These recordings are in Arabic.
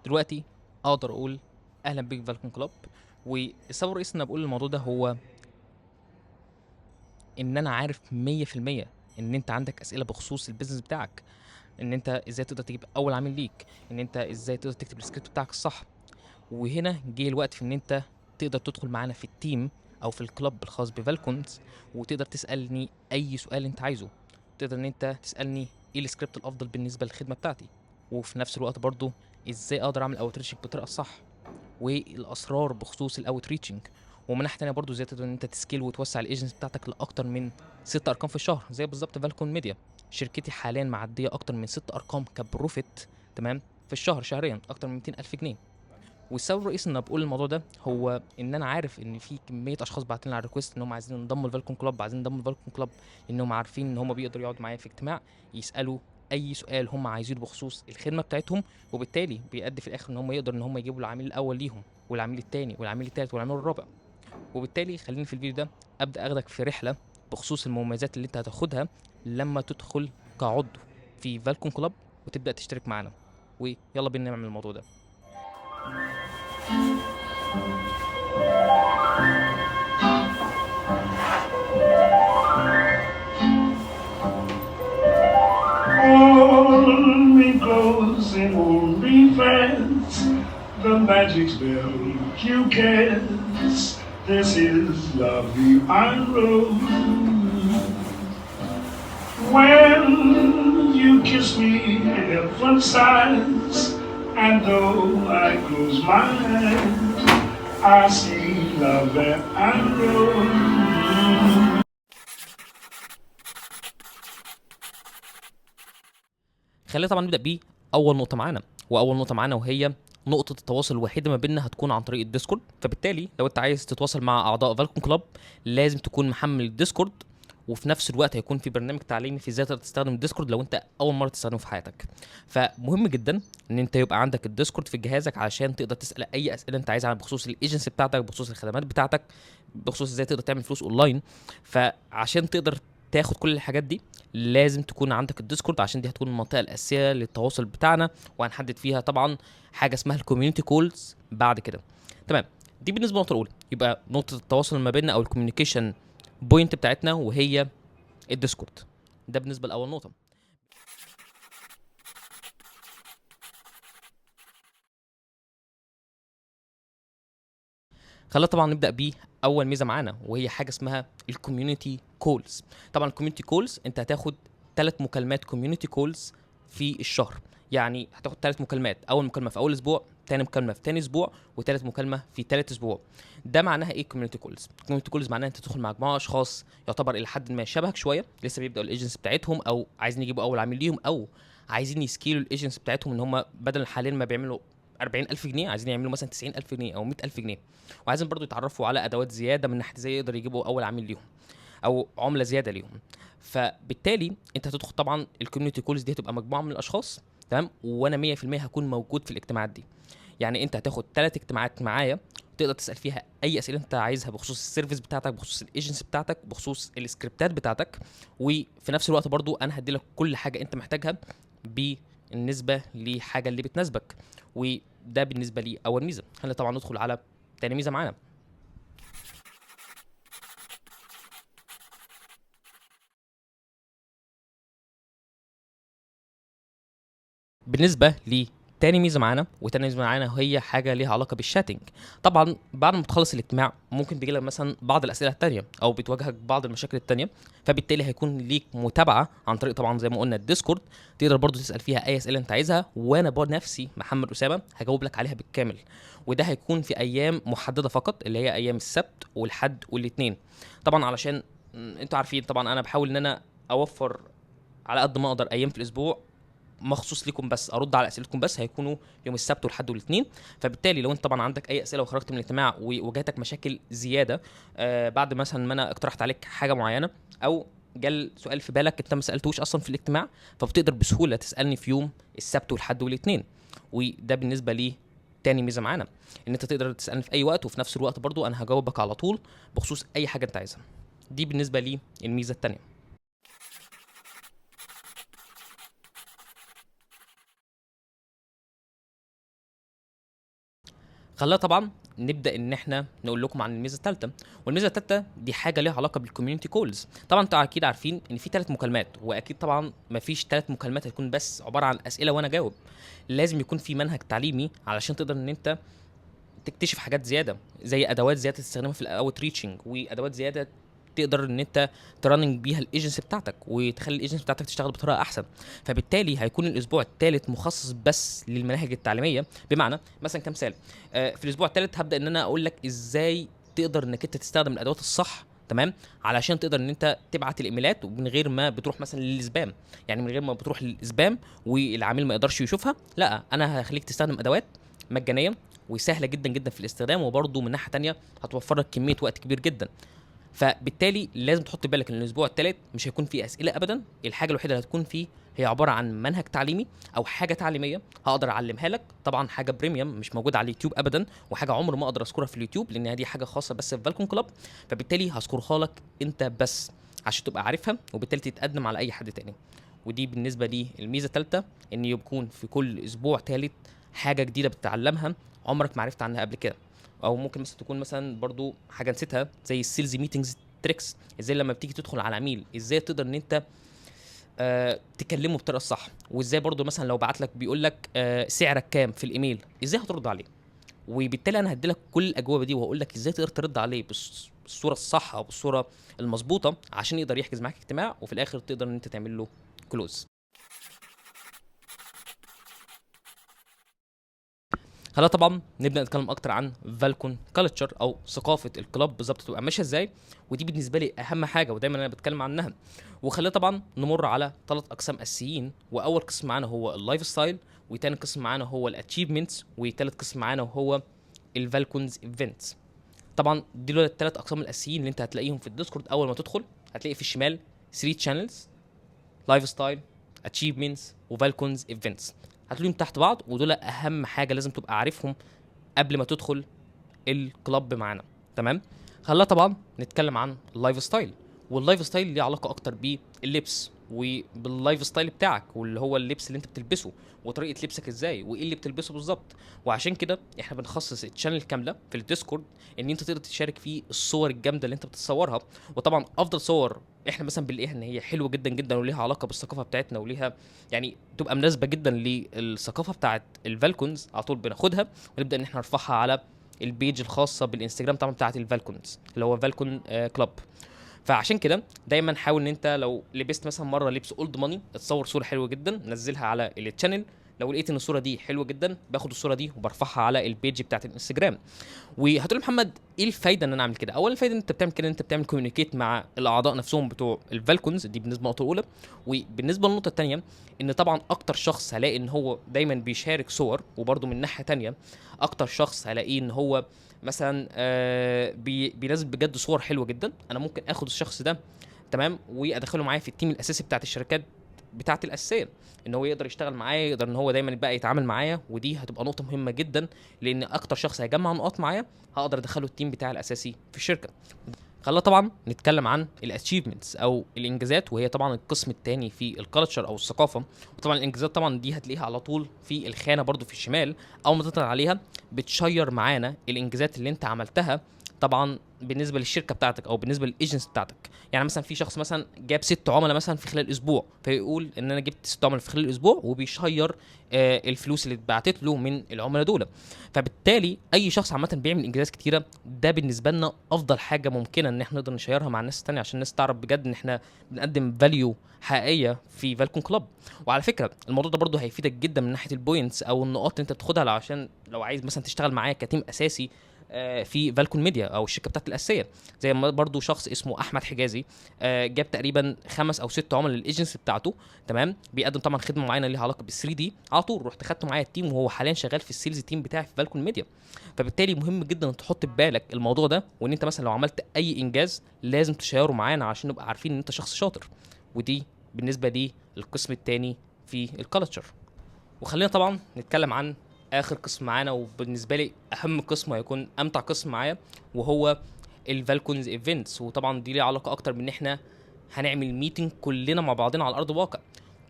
دلوقتي اقدر اقول اهلا بيك في فالكون كلاب. والسبب الرئيسي ان أنا بقول الموضوع ده هو ان انا عارف 100% ان انت عندك اسئله بخصوص البيزنس بتاعك، ان انت ازاي تقدر تجيب اول عميل ليك، ان انت ازاي تقدر تكتب السكريبت بتاعك الصح. وهنا جه الوقت في ان انت تقدر تدخل معانا في التيم او في الكلاب الخاص بفالكونز، وتقدر تسالني اي سؤال انت عايزه. تقدر ان انت تسالني ايه السكريبت الافضل بالنسبه للخدمه بتاعتي، وفي نفس الوقت برضو ازاي اقدر اعمل اوتريتش بالطريقه الصح، والاسرار بخصوص الاوت ريتشنج. ومن ناحيه تانيه برضو ازاي تقدر ان انت تسكيل وتوسع الايجنس بتاعتك لاكتر من 6 ارقام في الشهر، زي بالظبط فالكون ميديا. شركتي حاليا معديه اكتر من 6 ارقام كبروفيت، تمام، في الشهر شهريا اكتر من 200 الف جنيه. والسبب الرئيسي ان انا بقول الموضوع ده هو ان انا عارف ان في كميه اشخاص باعتين لي على الريكوست ان هم عايزين ينضموا لفالكون كلاب، عايزين ينضموا لفالكون كلاب لانهم عارفين ان هم بيقدروا يقعدوا معايا في اجتماع يسالوا اي سؤال هم عايزينه بخصوص الخدمه بتاعتهم، وبالتالي بيؤدي في الاخر ان هم يقدروا ان هم يجيبوا العميل الاول ليهم، والعميل الثاني والعميل الثالث والعميل الرابع. وبالتالي خليني في الفيديو ده ابدا اخدك في رحله بخصوص المميزات اللي انت هتاخدها لما تدخل كعضو في فالكون كلاب وتبدا تشترك معانا. ويلا بينا نعمل الموضوع ده. Only close and only friends. The magic spell you cast. This is love you I know. When you kiss me, heaven sighs, and though I close my eyes, I see love that I know. خلينا طبعا نبدا بيه. اول نقطه معانا، واول نقطه معانا وهي نقطة التواصل الوحيدة ما بيننا هتكون عن طريق الديسكورد. فبالتالي لو انت عايز تتواصل مع اعضاء فالكون كلاب لازم تكون محمل الديسكورد، وفي نفس الوقت هيكون في برنامج تعليمي في ازاي تقدر تستخدم الديسكورد لو انت اول مرة تستخدمه في حياتك. فمهم جدا ان انت يبقى عندك الديسكورد في جهازك علشان تقدر تسال اي اسئله انت عايزها بخصوص الايجنسي بتاعتك، بخصوص الخدمات بتاعتك، بخصوص ازاي تقدر تعمل فلوس اونلاين. فعشان تقدر تاخد كل الحاجات دي لازم تكون عندك الديسكورد، عشان دي هتكون المنطقه الاساسيه للتواصل بتاعنا، وهنحدد فيها طبعا حاجه اسمها الكوميونتي كولز بعد كده. تمام. دي بالنسبه للنقطه الاولى، يبقى نقطه التواصل ما بيننا او الكوميونيكيشن بوينت بتاعتنا وهي الديسكورد. ده بالنسبه لاول نقطه. خلينا طبعا نبدا بيه. اول ميزه معانا وهي حاجه اسمها الكوميونتي كولز. طبعا الكوميونتي كولز انت هتاخد 3 مكالمات كوميونتي كولز في الشهر. يعني هتاخد 3 مكالمات، اول مكالمه في اول اسبوع، تاني مكالمه في تاني اسبوع، وتالت مكالمه في تالت اسبوع. ده معناها ايه كوميونتي كولز؟ كوميونتي كولز معناها انت تدخل مع مجموعه اشخاص يعتبر الى حد ما شبهك شويه، لسه بيبداوا الايجنسي بتاعتهم او عايزين يجيبوا اول عميل ليهم، او عايزين يسكيلوا الايجنسي بتاعتهم ان هم بدل حاليا ما بيعملوا 40,000 جنيه عايزين يعملوا مثلا 90,000 جنيه او 100,000 جنيه. وعايزين برضو يتعرفوا على ادوات زياده من ناحيه ازاي يقدر يجيبوا اول عميل ليهم او عمله زياده ليهم. فبالتالي انت هتدخل طبعا الكوميونتي كولز دي هتبقى مجموعه من الاشخاص، تمام، وانا 100% هكون موجود في الاجتماعات دي. يعني انت هتاخد 3 اجتماعات معايا تقدر تسال فيها اي اسئله انت عايزها بخصوص السيرفيس بتاعتك، بخصوص الايجنسي بتاعتك، بخصوص السكريبتات بتاعتك. وفي نفس الوقت برضو انا هدي لك كل حاجه انت محتاجها بالنسبه لحاجه اللي بتناسبك. وده بالنسبه لي اول ميزه. خلينا طبعا ندخل على تاني ميزه معانا. بالنسبه لتاني ميزه معانا، وتاني ميزه معانا هي حاجه ليها علاقه بالشاتنج. طبعا بعد ما تخلص الاجتماع ممكن تجي لك مثلا بعض الاسئله التانيه او بتواجهك بعض المشاكل التانيه، فبالتالي هيكون ليك متابعه عن طريق طبعا زي ما قلنا الديسكورد. تقدر برضو تسال فيها اي اسئله انت عايزها، وانا نفسي محمد اسامه هجاوب لك عليها بالكامل. وده هيكون في ايام محدده فقط، اللي هي ايام السبت والحد والاثنين. طبعا علشان انتوا عارفين طبعا انا بحاول ان انا اوفر على قد ما اقدر ايام في الاسبوع مخصوص ليكم بس ارد على اسئلتكم، بس هيكونوا يوم السبت والحد والاثنين. فبالتالي لو انت طبعا عندك اي اسئله وخرجت من الاجتماع وواجهتك مشاكل زياده بعد مثلا ما انا اقترحت عليك حاجه معينه، او جال سؤال في بالك انت ما سالتوش اصلا في الاجتماع، فبتقدر بسهوله تسالني في يوم السبت والحد والاثنين. وده بالنسبه لي تاني ميزه معانا، ان انت تقدر تسالني في اي وقت، وفي نفس الوقت برضو انا هجاوبك على طول بخصوص اي حاجه انت عايزها. دي بالنسبه لي الميزه التانيه. خلينا طبعا نبدا ان احنا نقول لكم عن الميزه الثالثه. والميزه الثالثه دي حاجه ليها علاقه بالكوميونتي كولز. طبعا انتوا اكيد عارفين ان في 3 مكالمات، واكيد طبعا مفيش 3 مكالمات هتكون بس عباره عن اسئله وانا جاوب. لازم يكون في منهج تعليمي علشان تقدر ان انت تكتشف حاجات زياده، زي ادوات زياده تستخدمها في الاوت ريتشنج، وادوات زياده تقدر ان انت ترننج بيها الايجنسي بتاعتك وتخلي الايجنسي بتاعتك تشتغل بطريقه احسن. فبالتالي هيكون الاسبوع الثالث مخصص بس للمناهج التعليميه. بمعنى مثلا كمثال، في الاسبوع الثالث هبدا ان انا اقول لك ازاي تقدر انك انت تستخدم الادوات الصح، تمام، علشان تقدر ان انت تبعت الايميلات من غير ما بتروح مثلا للسبام. يعني من غير ما بتروح للسبام والعميل ما يقدرش يشوفها، لا، انا هخليك تستخدم ادوات مجانيه وسهله جدا جدا في الاستخدام، وبرضه من ناحيه تانية هتوفر لك كميه وقت كبير جدا. فبالتالي لازم تحط بالك ان الاسبوع الثالث مش هيكون فيه اسئله ابدا. الحاجه الوحيده اللي هتكون فيه هي عباره عن منهج تعليمي او حاجه تعليميه هقدر اعلمها لك، طبعا حاجه بريميوم مش موجوده على اليوتيوب ابدا، وحاجه عمر ما اقدر اذكرها في اليوتيوب لان دي حاجه خاصه بس في فالكون كلاب. فبالتالي هذكرها لك انت بس عشان تبقى عارفها، وبالتالي تتقدم على اي حد تاني. ودي بالنسبه لي الميزه الثالثه، ان يكون في كل اسبوع ثالث حاجه جديده بتتعلمها عمرك ما عرفت عنها قبل كده. او ممكن مثلا تكون مثلا برضو حاجه نسيتها زي السيلز ميتنجز تريكس، ازاي لما بتيجي تدخل على عميل ازاي تقدر ان انت تكلمه بطريقه صح، وازاي برضو مثلا لو بعت لك بيقول لك سعرك كام في الايميل ازاي هترد عليه. وبالتالي انا هدي لك كل الاجوبه دي وهقول لك ازاي تقدر ترد عليه بالصوره الصح او بالصوره المظبوطه عشان يقدر يحجز معاك اجتماع، وفي الاخر تقدر ان انت تعمل له كلوز. هلا طبعا نبدا نتكلم اكتر عن فالكون كالتشر او ثقافه الكلاب بالظبط تبقى ماشيه ازاي، ودي بالنسبه لي اهم حاجه ودايما انا بتكلم عنها. وخلينا طبعا نمر على 3 اقسام اساسيين. واول قسم معانا هو اللايف ستايل، وتاني قسم معانا هو الاتشيفمنتس، وتالت قسم معانا هو الفالكونز ايفنتس. طبعا دول ال3 اقسام الاساسيين اللي انت هتلاقيهم في الديسكورد. اول ما تدخل هتلاقي في الشمال 3 شانلز: لايف ستايل، اتشيفمنتس، وفالكونز ايفنتس. هتلاقيهم تحت بعض، ودول اهم حاجه لازم تبقى عارفهم قبل ما تدخل الكلاب معانا، تمام. خلينا طبعا نتكلم عن اللايف ستايل. واللايف ستايل ليه علاقه اكتر باللبس وباللايف ستايل بتاعك، واللي هو اللبس اللي انت بتلبسه وطريقه لبسك ازاي وايه اللي بتلبسه بالظبط. وعشان كده احنا بنخصص الشانل كامله في الديسكورد ان انت تقدر تشارك فيه الصور الجامده اللي انت بتتصورها. وطبعا افضل صور احنا مثلا بنلاقيها ان هي حلوه جدا جدا وليها علاقه بالثقافه بتاعتنا، وليها يعني تبقى مناسبه جدا للثقافه بتاعت الفالكونز، على طول بناخدها ونبدا ان احنا نرفعها على البيج الخاصه بالانستجرام طبعا بتاعت الفالكونز اللي هو فالكون كلاب. فعشان كده دايما حاول ان انت لو لبست مثلا مره لبس اولد ماني اتصور صوره حلوه جدا نزلها على التشانل. لو لقيت ان الصوره دي حلوه جدا باخد الصوره دي وبرفعها على البيج بتاعت الانستجرام. وهتقول محمد ايه الفايده ان انا اعمل كده؟ اولا الفايده ان انت بتعمل كده، انت بتعمل كوميونيكيت مع الاعضاء نفسهم بتوع الفالكونز، دي بالنسبه للنقطه الاولى. وبالنسبه للنقطه الثانيه ان طبعا اكتر شخص هلاقي ان هو دايما بيشارك صور، وبرده من ناحيه ثانيه اكتر شخص هلاقيه ان هو مثلا بينزل بجد صور حلوه جدا، انا ممكن اخد الشخص ده تمام وادخله معايا في التيم الاساسي بتاعت الشركات بتاعت الاساسيه، ان هو يقدر يشتغل معايا، يقدر ان هو دايما بقى يتعامل معايا. ودي هتبقى نقطه مهمه جدا، لان اكتر شخص هيجمع نقاط معايا هقدر ادخله التيم بتاعي الاساسي في الشركه. خلينا طبعا نتكلم عن الاتشيفمنتس او الانجازات، وهي طبعا القسم الثاني في الكالتشر او الثقافه. وطبعا الانجازات طبعا دي هتلاقيها على طول في الخانه برضو في الشمال، اول ما تضغط عليها بتشير معانا الانجازات اللي انت عملتها طبعا بالنسبه للشركه بتاعتك او بالنسبه للايجنسي بتاعتك. يعني مثلا في شخص مثلا جاب 6 عملاء مثلا في خلال اسبوع، فيقول ان انا جبت 6 عملاء في خلال اسبوع، وبيشير الفلوس اللي اتبعتت له من العملاء دول. فبالتالي اي شخص عامه بيعمل انجازات كتيره، ده بالنسبه لنا افضل حاجه ممكنه ان احنا نقدر نشيرها مع الناس التانية، عشان الناس تعرف بجد ان احنا بنقدم فاليو حقيقيه في فالكون كلاب. وعلى فكره الموضوع ده برضو هيفيدك جدا من ناحيه البوينتس او النقاط اللي انت بتاخدها عشان لو عايز مثلا تشتغل معايا كتيم اساسي في فالكون ميديا او الشركه بتاعت الاساسيه. زي ما برضو شخص اسمه احمد حجازي جاب تقريبا 5 أو 6 عملاء للايجنسي بتاعته، تمام، بيقدم طبعا خدمه معينه ليها علاقه بال3 دي، على طول رحت خدته معايا التيم، وهو حاليا شغال في السيلز تيم بتاعي في فالكون ميديا. فبالتالي مهم جدا ان تحط ببالك الموضوع ده، وان انت مثلا لو عملت اي انجاز لازم تشيره معانا عشان نبقى عارفين ان انت شخص شاطر. ودي بالنسبه لي القسم الثاني في الكالتشر. وخلينا طبعا نتكلم عن اخر قسم معانا، وبالنسبه لي اهم قسم هيكون امتع قسم معايا، وهو الفالكونز ايفنتس. وطبعا دي ليها علاقه اكتر بان احنا هنعمل ميتنج كلنا مع بعضنا على ارض الواقع.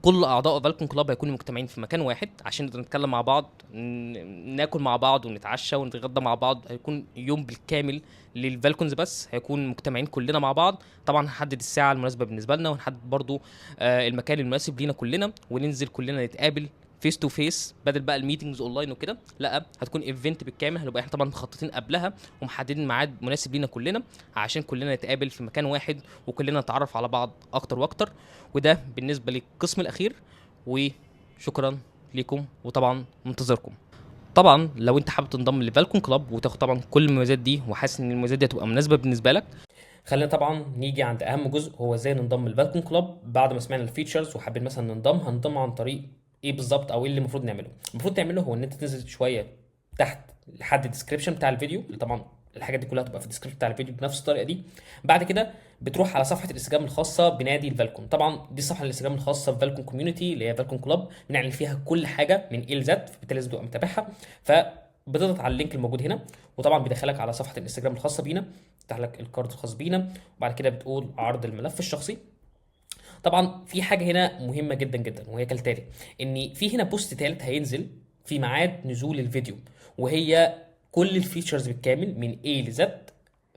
كل اعضاء فالكون كلاب هيكونوا مجتمعين في مكان واحد عشان نقدر نتكلم مع بعض، ناكل مع بعض ونتعشى ونتغدى مع بعض. هيكون يوم بالكامل للفالكونز بس، هيكون مجتمعين كلنا مع بعض. طبعا هنحدد الساعه المناسبه بالنسبه لنا، ونحدد برضو المكان المناسب لينا كلنا، وننزل كلنا نتقابل فيس تو فيس بدل بقى الميتنجز اونلاين وكده. لا، هتكون ايفنت بالكامل. هنبقى احنا طبعا مخططين قبلها ومحددين ميعاد مناسب لينا كلنا عشان كلنا نتقابل في مكان واحد وكلنا نتعرف على بعض اكتر واكتر. وده بالنسبه للقسم الاخير، وشكرا ليكم وطبعا منتظركم. طبعا لو انت حابب تنضم لفالكون كلاب وتاخد طبعا كل المميزات دي وحاسس ان المميزات دي هتبقى مناسبه بالنسبه لك، خلينا طبعا نيجي عند اهم جزء، هو ازاي ننضم لفالكون كلاب. بعد ما سمعنا الفيتشرز وحابين مثلا هننضم عن طريق ايه بالظبط، او ايه اللي المفروض نعمله. المفروض تعمله هو ان انت تنزل شويه تحت لحد الديسكربشن بتاع الفيديو، طبعا الحاجات دي كلها هتبقى في الديسكربشن بتاع الفيديو بنفس الطريقه دي. بعد كده بتروح على صفحه الانستجرام الخاصه بنادي الفالكون. طبعا دي الصفحه الانستجرام الخاصه بفالكون كوميونتي اللي هي فالكون كلاب، بنعلن فيها كل حاجه من اي لزد، فبالتالي لازم تبقى متابعها. فبتضغط على اللينك الموجود هنا، وطبعا بيدخلك على صفحه الانستجرام الخاصه بينا، يفتح لك الكارد الخاص بينا، وبعد كده بتقول عرض الملف الشخصي. طبعا في حاجه هنا مهمه جدا جدا، وهي كالتالي: ان في هنا بوست تالت هينزل في ميعاد نزول الفيديو، وهي كل الفيتشرز بالكامل من A ل Z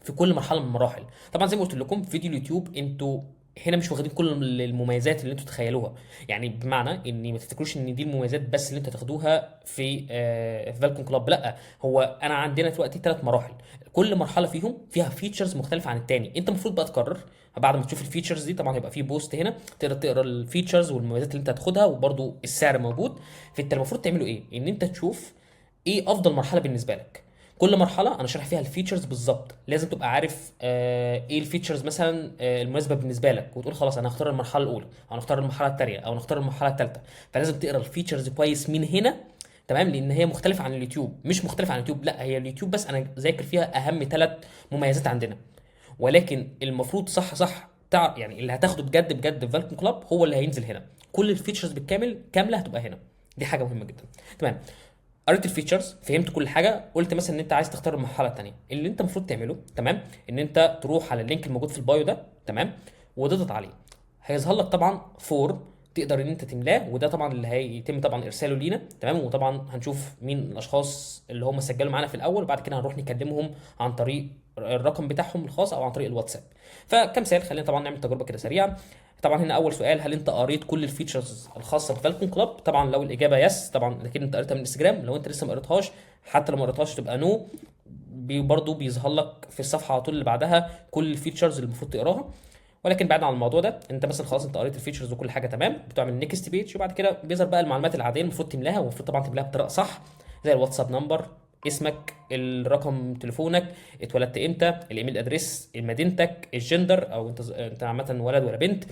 في كل مرحله من المراحل. طبعا زي ما قلت لكم فيديو اليوتيوب انتوا هنا مش واخدين كل المميزات اللي انتوا تتخيلوها، يعني بمعنى ان ما تفتكروش ان دي المميزات بس اللي انتوا تاخدوها في فالكون كلاب. لا، هو انا عندنا دلوقتي 3 مراحل، كل مرحله فيهم فيها فيتشرز مختلفه عن التاني. انت المفروض بقى تقرر بعد ما تشوف الفيتشرز دي. طبعا هيبقى في بوست هنا تقدر تقرا الفيتشرز والمميزات اللي انت هتاخدها، وبرده السعر موجود. فانت المفروض تعمله ايه؟ ان انت تشوف ايه افضل مرحله بالنسبه لك. كل مرحله انا شارح فيها الفيتشرز بالظبط، لازم تبقى عارف ايه الفيتشرز مثلا المناسبه بالنسبه لك، وتقول خلاص انا هختار المرحله الاولى او هختار المرحله الثانيه او هختار المرحله الثالثه. فلازم تقرا الفيتشرز كويس من هنا، تمام؟ لان هي مختلفه عن اليوتيوب. مش مختلفه عن اليوتيوب، لا، هي اليوتيوب بس انا ذاكر فيها اهم 3 مميزات عندنا، ولكن المفروض صح يعني اللي هتاخده بجد بجد في فالكون كلاب هو اللي هينزل هنا. كل الفيتشرز بالكامل كامله هتبقى هنا، دي حاجه مهمه جدا. تمام، قريت الفيتشرز، فهمت كل حاجه، قلت مثلا ان انت عايز تختار المرحله الثانيه. اللي انت المفروض تعمله تمام ان انت تروح على اللينك الموجود في البايو ده، تمام، وتضغط عليه. هيظهر لك طبعا فورم تقدر ان انت تملاه، وده طبعا اللي هيتم طبعا ارساله لينا، تمام. وطبعا هنشوف مين الاشخاص اللي هم سجلوا معانا في الاول، وبعد كده هنروح نكلمهم عن طريق الرقم بتاعهم الخاص او عن طريق الواتساب. فكمثال خلينا طبعا نعمل تجربه كده سريعه. طبعا هنا اول سؤال: هل انت قريت كل الفيتشرز الخاصه بفالكون كلاب؟ طبعا لو الاجابه يس، طبعا اكيد انت قريتها من انستجرام. لو انت لسه ما قريتهاش، حتى لو ما قريتهاش تبقى نو، برضه بيظهر لك في الصفحه على طول اللي بعدها كل الفيتشرز اللي المفروض تقراها. ولكن بعد عن الموضوع ده، انت مثلا خلاص انت قريت الفيتشرز وكل حاجه تمام، بتعمل نيكست بيج، وبعد كده بيظهر بقى المعلومات العاديه المفروض تملاها، والمفروض طبعا تملاها بطريقه صح، زي الواتساب نمبر، اسمك، الرقم تليفونك، اتولدت امتى، الايميل ادريس، مدينتك، الجندر او انت عامه ولد ولا بنت.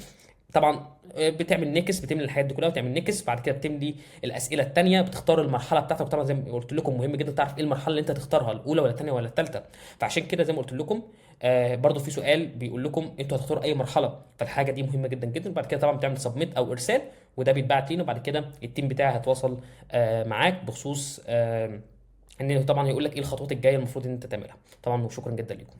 طبعا بتعمل نيكس، بتملي الحاجات دي كلها وتعمل نيكس. بعد كده بتملي الاسئله الثانيه، بتختار المرحله بتاعتك. طبعا زي ما قلت لكم مهم جدا تعرف ايه المرحله اللي انت تختارها، الاولى ولا الثانيه ولا الثالثه. فعشان كده زي ما قلت لكم برضو في سؤال بيقول لكم انتوا هتختاروا اي مرحله، فالحاجه دي مهمه جدا جدا. بعد كده طبعا بتعمل سبميت او ارسال، وده بيتبعت لينا، وبعد كده التيم بتاعي هيتواصل معاك بخصوص ان طبعا هيقول لك ايه الخطوات الجايه المفروض ان انت تعملها. طبعا وشكرا جدا لكم.